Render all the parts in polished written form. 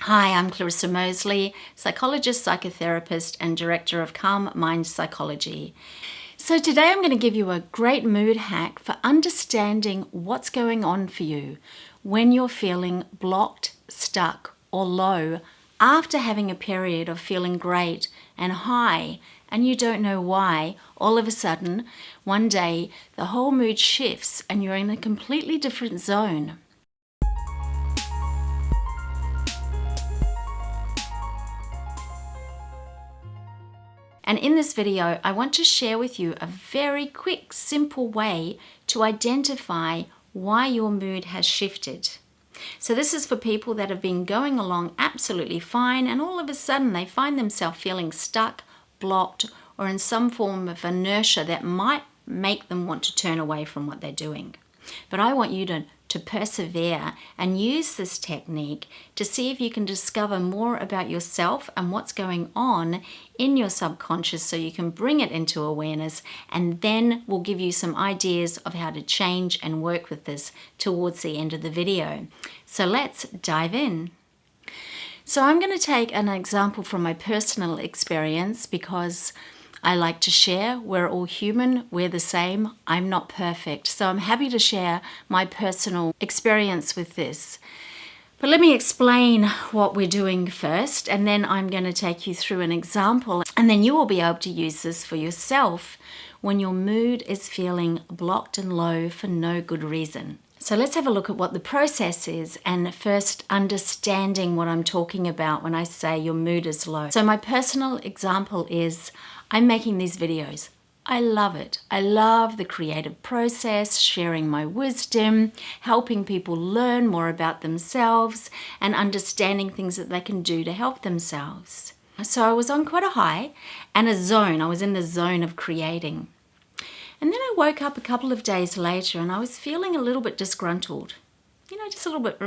Hi, I'm Clarissa Mosley, psychologist, psychotherapist, and director of Calm Mind Psychology. So today I'm going to give you a great mood hack for understanding what's going on for you when you're feeling blocked, stuck, or low after having a period of feeling great and high, and you don't know why. All of a sudden, one day, the whole mood shifts and you're in a completely different zone. And in this video, I want to share with you a very quick, simple way to identify why your mood has shifted. So this is for people that have been going along absolutely fine, and all of a sudden they find themselves feeling stuck, blocked, or in some form of inertia that might make them want to turn away from what they're doing. But I want you to persevere and use this technique to see if you can discover more about yourself and what's going on in your subconscious so you can bring it into awareness, and then we'll give you some ideas of how to change and work with this towards the end of the video. So let's dive in. So I'm going to take an example from my personal experience because I like to share. We're all human. We're the same. I'm not perfect. So I'm happy to share my personal experience with this. But let me explain what we're doing first, and then I'm going to take you through an example, and then you will be able to use this for yourself when your mood is feeling blocked and low for no good reason. So let's have a look at what the process is, and first understanding what I'm talking about when I say your mood is low. So my personal example is I'm making these videos. I love it. I love the creative process, sharing my wisdom, helping people learn more about themselves and understanding things that they can do to help themselves. So I was on quite a high and a zone. I was in the zone of creating. And then I woke up a couple of days later and I was feeling a little bit disgruntled, just a little bit.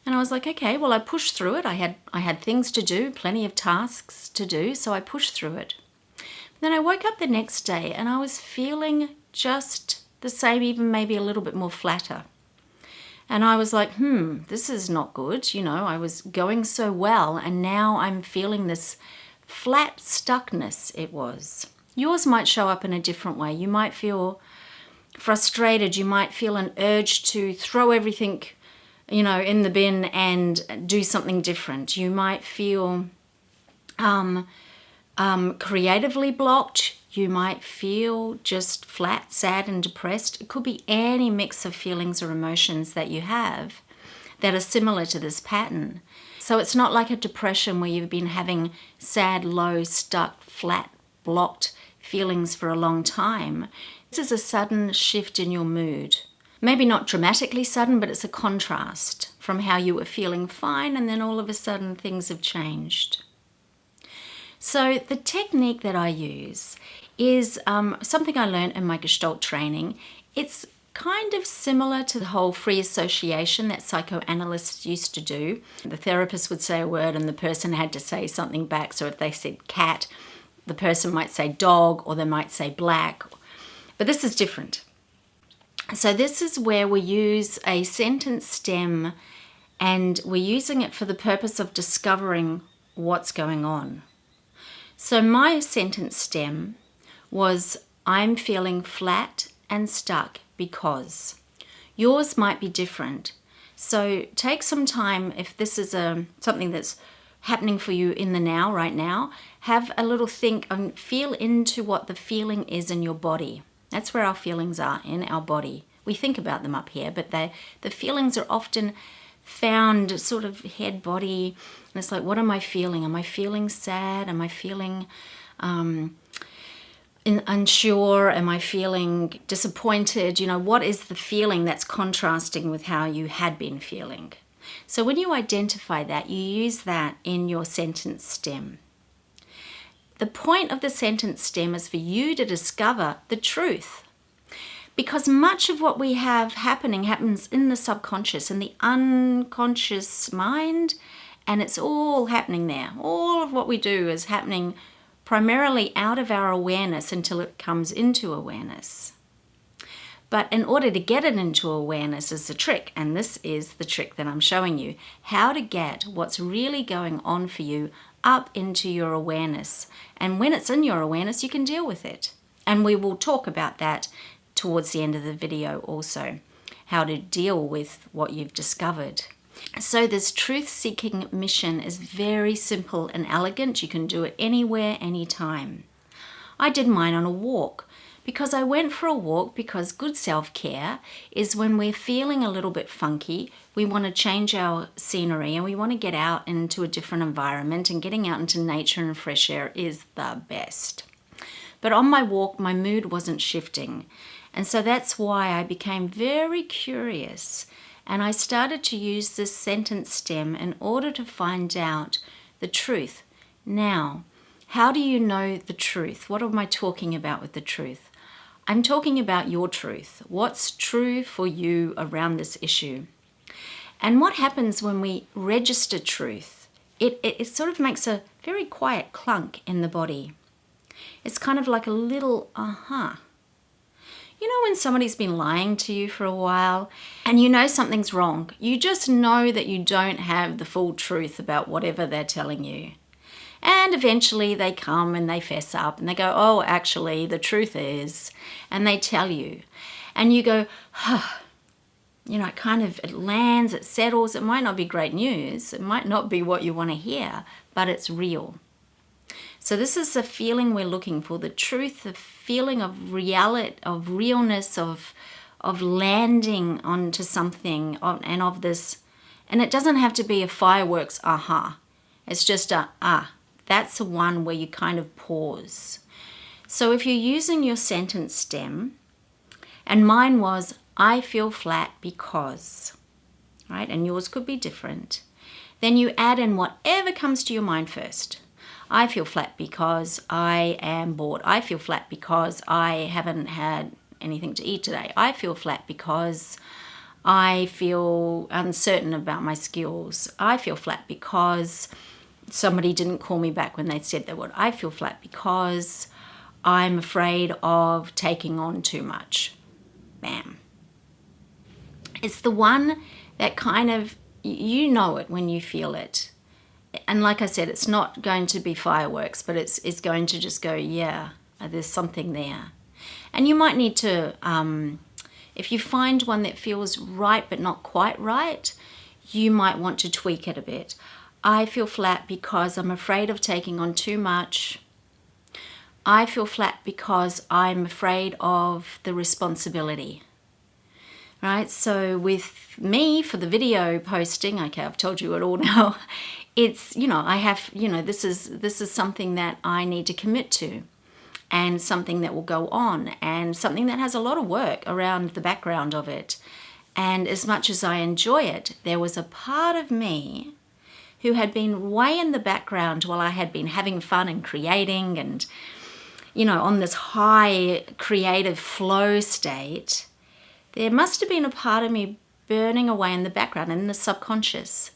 And I was like, okay, well, I pushed through it. I had things to do, plenty of tasks to do, so I pushed through it. Then I woke up the next day and I was feeling just the same, even maybe a little bit more flatter. And I was like, this is not good. I was going so well and now I'm feeling this flat stuckness it was. Yours might show up in a different way. You might feel frustrated. You might feel an urge to throw everything, in the bin and do something different. You might feel creatively blocked. You might feel just flat, sad, and depressed. It could be any mix of feelings or emotions that you have that are similar to this pattern. So it's not like a depression where you've been having sad, low, stuck, flat, blocked feelings for a long time. This is a sudden shift in your mood. Maybe not dramatically sudden, but it's a contrast from how you were feeling fine and then all of a sudden things have changed. So the technique that I use is something I learned in my Gestalt training. It's kind of similar to the whole free association that psychoanalysts used to do. The therapist would say a word and the person had to say something back. So if they said cat, the person might say dog, or they might say black. But this is different. So this is where we use a sentence stem and we're using it for the purpose of discovering what's going on. So my sentence stem was, I'm feeling flat and stuck because. Yours might be different. So take some time, if this is something that's happening for you in the now, right now, have a little think and feel into what the feeling is in your body. That's where our feelings are, in our body. We think about them up here, but the feelings are often found sort of head, body, and it's like, what am I feeling? Am I feeling sad? Am I feeling unsure? Am I feeling disappointed? What is the feeling that's contrasting with how you had been feeling? So when you identify that, you use that in your sentence stem. The point of the sentence stem is for you to discover the truth. Because much of what we have happens in the subconscious, in the unconscious mind, and it's all happening there. All of what we do is happening primarily out of our awareness until it comes into awareness. But in order to get it into awareness is the trick, and this is the trick that I'm showing you, how to get what's really going on for you up into your awareness. And when it's in your awareness, you can deal with it. And we will talk about that towards the end of the video also, how to deal with what you've discovered. So this truth-seeking mission is very simple and elegant. You can do it anywhere, anytime. I did mine on a walk because I went for a walk because good self-care is when we're feeling a little bit funky, we want to change our scenery and we want to get out into a different environment, and getting out into nature and fresh air is the best. But on my walk, my mood wasn't shifting. And so that's why I became very curious, and I started to use this sentence stem in order to find out the truth. Now, how do you know the truth? What am I talking about with the truth? I'm talking about your truth. What's true for you around this issue? And what happens when we register truth? It sort of makes a very quiet clunk in the body. It's kind of like a little aha. You know when somebody's been lying to you for a while and you know something's wrong? You just know that you don't have the full truth about whatever they're telling you. And eventually they come and they fess up and they go, oh, actually, the truth is, and they tell you. And you go, you know, it lands, it settles. It might not be great news. It might not be what you want to hear, but it's real. So this is the feeling we're looking for, the truth, the feeling of reality, of realness, of landing onto something, and of this. And it doesn't have to be a fireworks aha. It's just a That's the one where you kind of pause. So if you're using your sentence stem, and mine was, I feel flat because, right? And yours could be different. Then you add in whatever comes to your mind first. I feel flat because I am bored. I feel flat because I haven't had anything to eat today. I feel flat because I feel uncertain about my skills. I feel flat because somebody didn't call me back when they said they would. I feel flat because I'm afraid of taking on too much. Bam. It's the one that kind of, you know it when you feel it. And like I said, it's not going to be fireworks, but it's going to just go, yeah, there's something there. And you might need to, if you find one that feels right but not quite right, you might want to tweak it a bit. I feel flat because I'm afraid of taking on too much. I feel flat because I'm afraid of the responsibility. Right? So with me, for the video posting, okay, I've told you it all now, it's, you know, I have, you know, this is something that I need to commit to, and something that will go on, and something that has a lot of work around the background of it. And as much as I enjoy it, there was a part of me who had been way in the background while I had been having fun and creating and, you know, on this high creative flow state. There must have been a part of me burning away in the background, in the subconscious.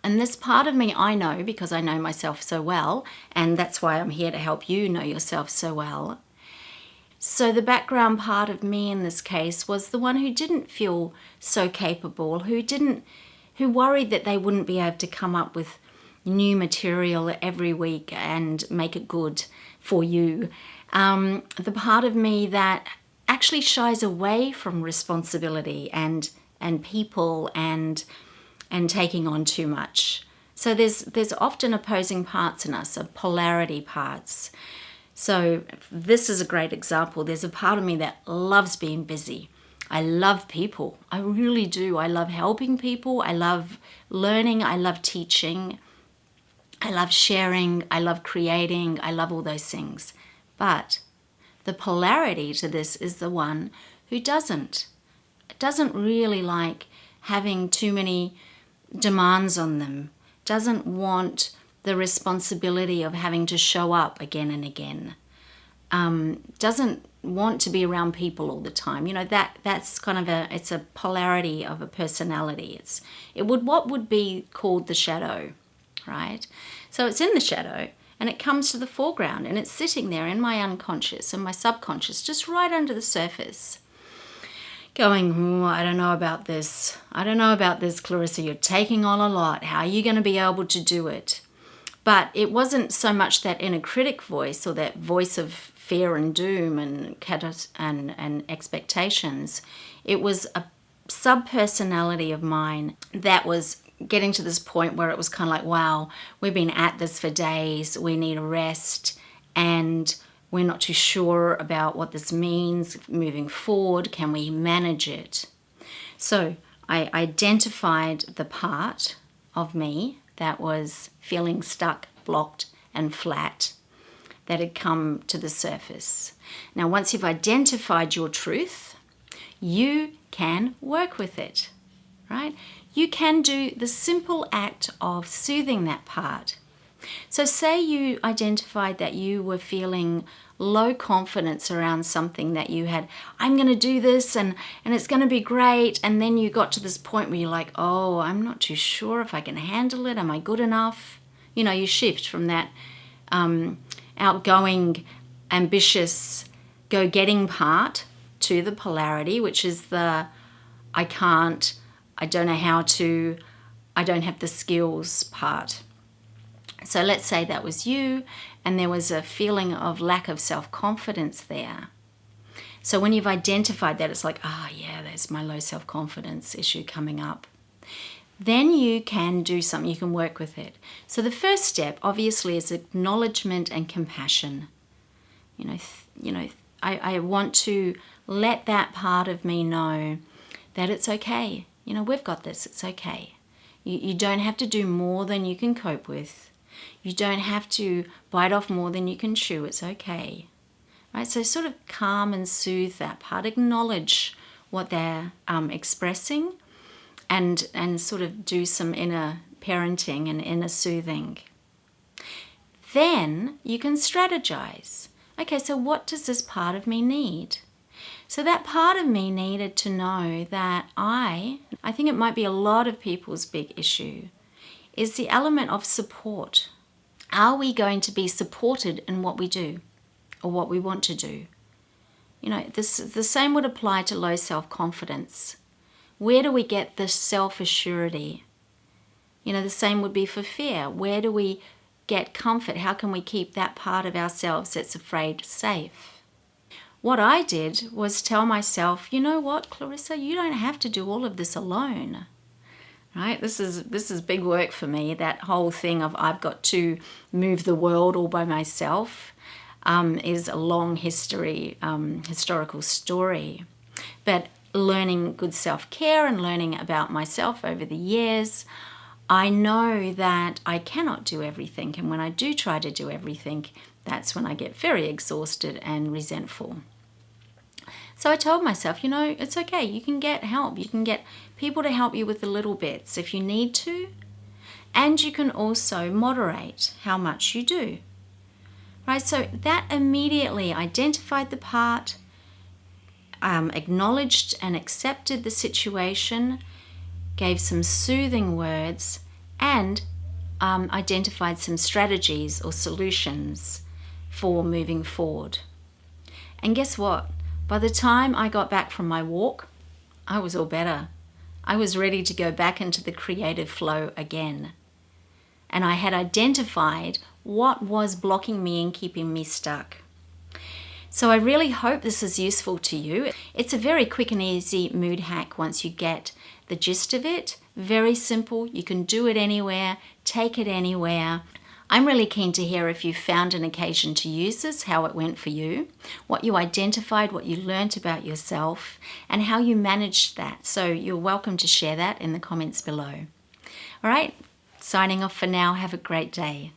And this part of me I know because I know myself so well, and that's why I'm here to help you know yourself so well. So the background part of me in this case was the one who didn't feel so capable, who worried that they wouldn't be able to come up with new material every week and make it good for you. The part of me that actually shies away from responsibility and people and taking on too much. So there's often opposing parts in us, polarity parts. So this is a great example. There's a part of me that loves being busy. I love people. I really do. I love helping people. I love learning. I love teaching. I love sharing. I love creating. I love all those things. But the polarity to this is the one who doesn't really like having too many demands on them, doesn't want the responsibility of having to show up again and again, doesn't want to be around people all the time. You know, that's kind of it's a polarity of a personality. What would be called the shadow, right? So it's in the shadow, and it comes to the foreground, and it's sitting there in my unconscious and my subconscious, just right under the surface, going, I don't know about this. I don't know about this, Clarissa. You're taking on a lot. How are you going to be able to do it? But it wasn't so much that inner critic voice or that voice of fear and doom and expectations. It was a sub-personality of mine that was getting to this point where it was kind of like, wow, we've been at this for days. We need a rest, and we're not too sure about what this means moving forward. Can we manage it? So I identified the part of me that was feeling stuck, blocked, and flat that had come to the surface. Now, once you've identified your truth, you can work with it, right? You can do the simple act of soothing that part. So say you identified that you were feeling low confidence around something that you had, I'm going to do this and it's going to be great. And then you got to this point where you're like, oh, I'm not too sure if I can handle it. Am I good enough? You know, you shift from that outgoing, ambitious, go-getting part to the polarity, which is the I can't, I don't know how to, I don't have the skills part. So let's say that was you, and there was a feeling of lack of self-confidence there. So when you've identified that, it's like, yeah, there's my low self-confidence issue coming up. Then you can do something, you can work with it. So the first step, obviously, is acknowledgement and compassion. I want to let that part of me know that it's okay. We've got this, it's okay. You don't have to do more than you can cope with. You don't have to bite off more than you can chew. It's okay. Right? So sort of calm and soothe that part. Acknowledge what they're expressing and sort of do some inner parenting and inner soothing. Then you can strategize. Okay, so what does this part of me need? So that part of me needed to know that I think it might be a lot of people's big issue, is the element of support. Are we going to be supported in what we do or what we want to do? The same would apply to low self-confidence. Where do we get this self-assurity? The same would be for fear. Where do we get comfort? How can we keep that part of ourselves that's afraid safe? What I did was tell myself, you know what, Clarissa, you don't have to do all of this alone. Right? This is big work for me. That whole thing of I've got to move the world all by myself is a long historical story. But learning good self-care and learning about myself over the years, I know that I cannot do everything. And when I do try to do everything, that's when I get very exhausted and resentful. So I told myself, it's okay. You can get help. You can get people to help you with the little bits if you need to. And you can also moderate how much you do. Right? So that immediately identified the part, acknowledged and accepted the situation, gave some soothing words, and identified some strategies or solutions for moving forward. And guess what? By the time I got back from my walk, I was all better. I was ready to go back into the creative flow again. And I had identified what was blocking me and keeping me stuck. So I really hope this is useful to you. It's a very quick and easy mood hack once you get the gist of it. Very simple. You can do it anywhere, take it anywhere. I'm really keen to hear if you found an occasion to use this, how it went for you, what you identified, what you learnt about yourself, and how you managed that. So you're welcome to share that in the comments below. All right, signing off for now. Have a great day.